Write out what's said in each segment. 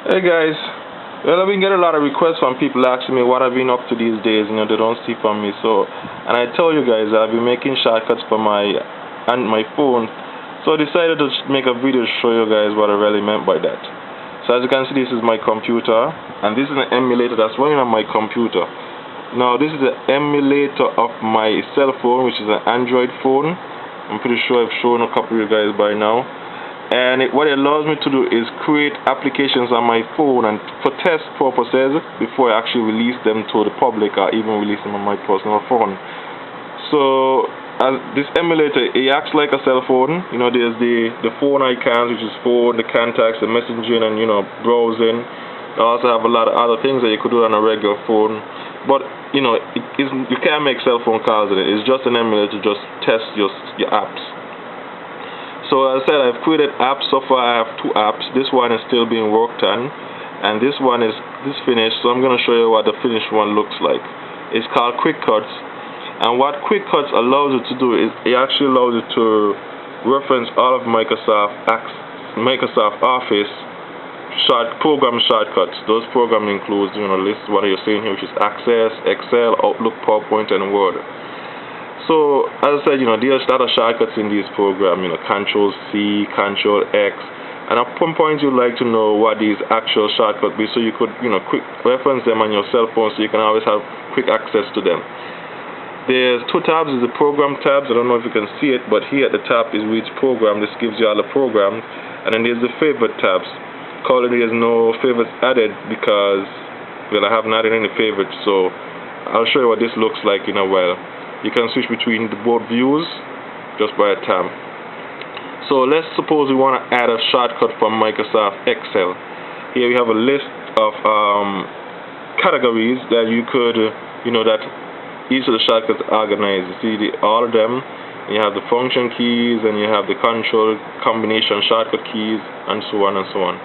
Hey guys, well I've been getting a lot of requests from people asking me what I've been up to these days. They don't see from me. So, and I tell you guys I've been making shortcuts for my phone. So I decided to make a video to show you guys what I really meant by that. So as you can see, this is my computer, and this is an emulator that's running on my computer. Now this is the emulator of my cell phone, which is an Android phone. I'm pretty sure I've shown a couple of you guys by now. And what it allows me to do is create applications on my phone and for test purposes before I actually release them to the public or even release them on my personal phone. So this emulator, it acts like a cell phone. There's the phone icons, which is phone, the contacts, the messaging, and browsing. I also have a lot of other things that you could do on a regular phone. But you can't make cell phone calls in it. It's just an emulator to just test your apps. So as I said, I've created apps. So far I have 2 apps. This one is still being worked on, and this one is finished. So I'm going to show you what the finished one looks like. It's called Quickcuts, and what Quickcuts allows you to do is it actually allows you to reference all of Microsoft Office program shortcuts. Those programs include list what you're seeing here, which is Access, Excel, Outlook, PowerPoint, and Word. So, as I said, there's a lot of shortcuts in these programs, Control C, Control X, and at some point you'd like to know what these actual shortcuts be, so you could, quick reference them on your cell phone, so you can always have quick access to them. There's 2 tabs. There's the Program tabs. I don't know if you can see it, but here at the top is which program. This gives you all the programs, and then there's the Favorite tabs. Currently, there's no favorites added because, well, I haven't added any favorites, so I'll show you what this looks like in a while. You can switch between the both views just by a tab. So let's suppose we want to add a shortcut from Microsoft Excel. Here we have a list of categories that you could, that each of the shortcuts are organized. You see all of them. You have the function keys, and you have the control combination shortcut keys, and so on and so on.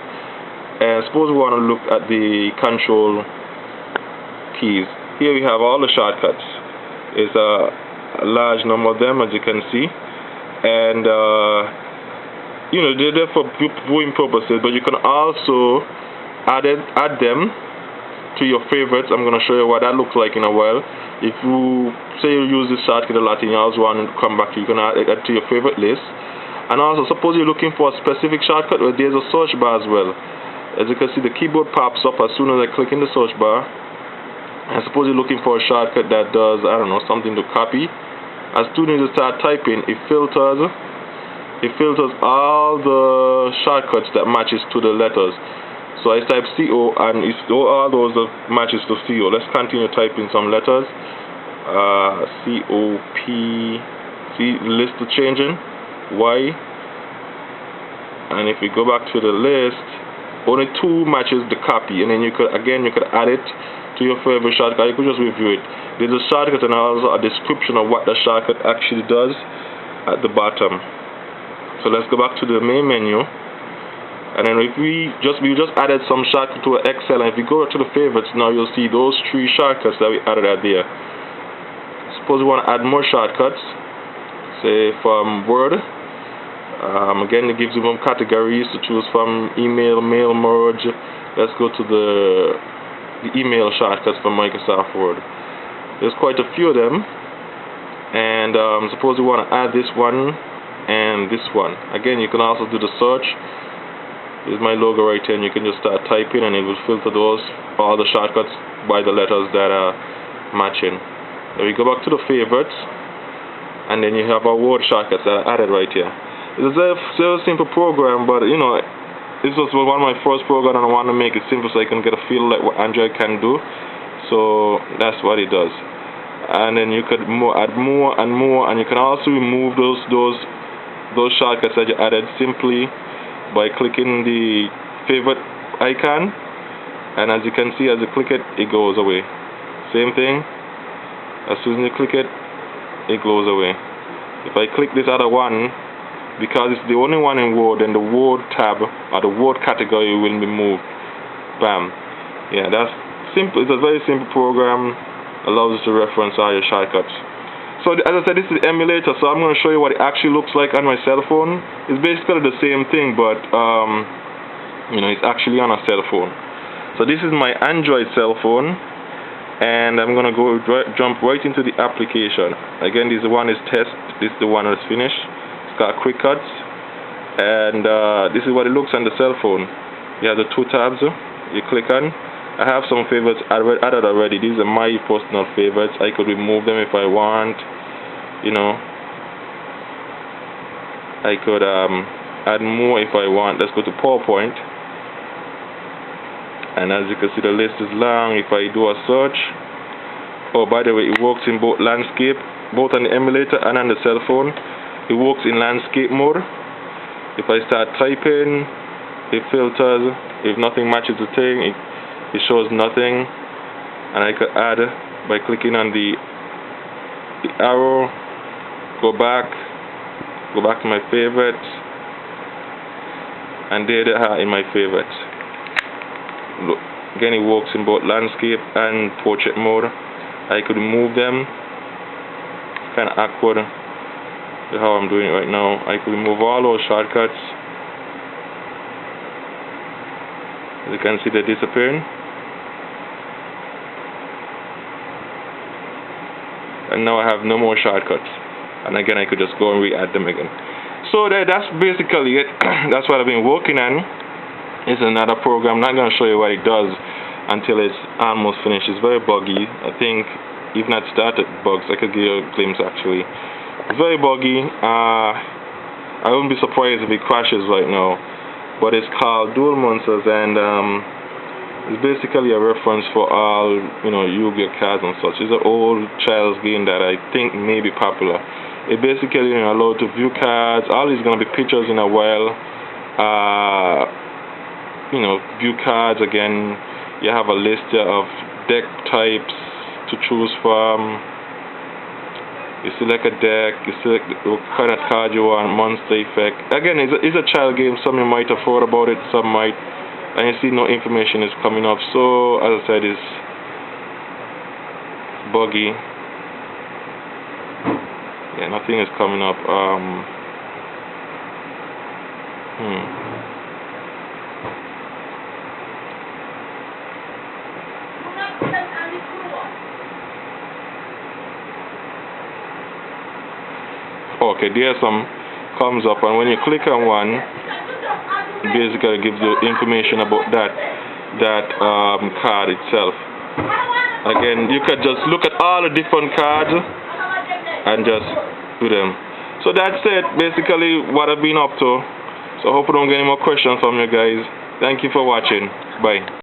And suppose we want to look at the control keys. Here we have all the shortcuts. It's a large number of them, as you can see, and they're there for viewing purposes, but you can also add them to your favorites. I'm going to show you what that looks like in a while. If you say you use this shortcut a lot and you also want to come back, you can add it to your favorite list. And also, suppose you're looking for a specific shortcut, well, there's a search bar as well. As you can see, the keyboard pops up as soon as I click in the search bar. And suppose you're looking for a shortcut that does, I don't know, something to copy. As soon as you start typing, it filters all the shortcuts that matches to the letters. So I type CO, and it's all those that matches to CO. Let's continue typing some letters. COP. See, the list is changing. Y. And if we go back to the list, only 2 matches the copy, and then you could add it to your favorite shortcut. You could just review it. There's a shortcut and also a description of what the shortcut actually does at the bottom. So let's go back to the main menu, and then if we just added some shortcut to Excel, and if we go to the favorites, now you'll see those 3 shortcuts that we added out there. Suppose we want to add more shortcuts, say from Word. Again, it gives you more categories to choose from: email, mail, merge. Let's go to the email shortcuts from Microsoft Word. There's quite a few of them, and suppose you want to add this one and this one. Again, you can also do the search. There's my logo right here, and you can just start typing, and it will filter all the shortcuts by the letters that are matching. Then we go back to the favorites, and then you have our Word shortcuts that are added right here. It's a very simple program, but this was one of my first programs, and I want to make it simple so I can get a feel like what Android can do. So that's what it does. And then you could add more and more, and you can also remove those shortcuts that you added simply by clicking the favorite icon. And as you can see, as you click it, it goes away. Same thing. As soon as you click it, it goes away. If I click this other one, because it's the only one in Word, then the Word tab or the Word category will be moved. Bam. Yeah, that's simple. It's a very simple program. Allows us to reference all your shortcuts. So as I said, this is the emulator, so I'm going to show you what it actually looks like on my cell phone. It's basically the same thing, but You know, it's actually on a cell phone. So this is my Android cell phone, and I'm gonna go jump right into the application. Again, this one is test. This is the one that's finished. It's called Quickcuts, and this is what it looks on the cell phone. You have the two tabs. You click on. I have some favorites added already. These are my personal favorites. I could remove them if I want. You know, I could add more if I want. Let's go to PowerPoint. And as you can see, the list is long. If I do a search, oh, by the way, it works in both landscape, both on the emulator and on the cell phone. It works in landscape mode. If I start typing, it filters. If nothing matches the thing, it shows nothing. And I could add by clicking on the arrow, go back to my favorites, and there they are in my favorites. Look, again, it works in both landscape and portrait mode. I could remove them. Kind of awkward how I'm doing it right now. I could remove all those shortcuts. As you can see, they're disappearing. And now I have no more shortcuts. And again, I could just go and re-add them again. So that's basically it. That's what I've been working on. It's another program. I'm not going to show you what it does until it's almost finished. It's very buggy. I think even at started bugs, I could give you a glimpse actually. It's very buggy. I wouldn't be surprised if it crashes right now. But it's called Duel Monsters, and it's basically a reference for all, you know, Yu-Gi-Oh cards and such. It's an old child's game that I think may be popular. It basically, you know, allows you to view cards. All these going to be pictures in a while. You know, view cards. Again, you have a list of deck types to choose from. You select a deck, you select what kind of card you want, monster effect. Again, it's a child game. Some you might have thought about it, some might, and you see no information is coming up. So as I said, it's buggy. Yeah, nothing is coming up. Okay, there some comes up, and when you click on one, it basically gives you information about that card itself. Again, you could just look at all the different cards and just do them. So that's it, basically what I've been up to. So I hope I don't get any more questions from you guys. Thank you for watching. Bye.